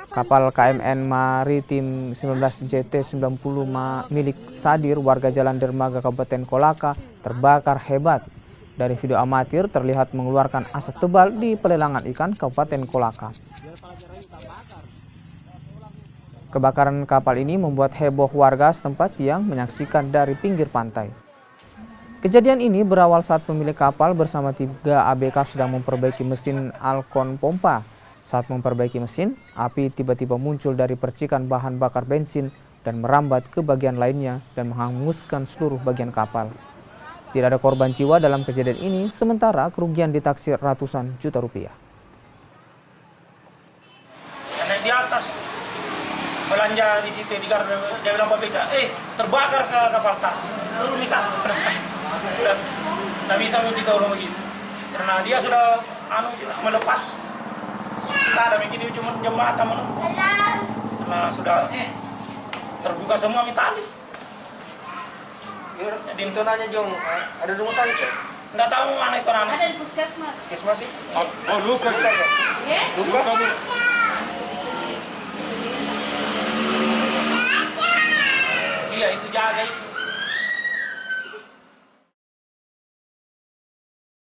Kapal KMN Maritim 19 JT90 milik Sadir warga Jalan Dermaga Kabupaten Kolaka terbakar hebat. Dari video amatir terlihat mengeluarkan asap tebal di pelelangan ikan Kabupaten Kolaka. Kebakaran kapal ini membuat heboh warga setempat yang menyaksikan dari pinggir pantai. Kejadian ini berawal saat pemilik kapal bersama 3 ABK sedang memperbaiki mesin alkon pompa. Saat memperbaiki mesin, api tiba-tiba muncul dari percikan bahan bakar bensin dan merambat ke bagian lainnya dan menghanguskan seluruh bagian kapal. Tidak ada korban jiwa dalam kejadian ini, sementara kerugian ditaksir ratusan juta rupiah. Karena di atas belanja di situ di gardu, dia bilang Pak Beca, terbakar ke kapal tak, turun nih tak. Nggak bisa ditolong begitu, karena dia sudah melepas. Kita ada begini jembatan menunggu, karena sudah terbuka semua tali. Jadi itu nanya Jong, ada rumah sakit? Nggak tahu mana itu anak. Ada di puskesmas. Puskesmas sih? Oh, luka kita. Luka? Iya itu jaga itu.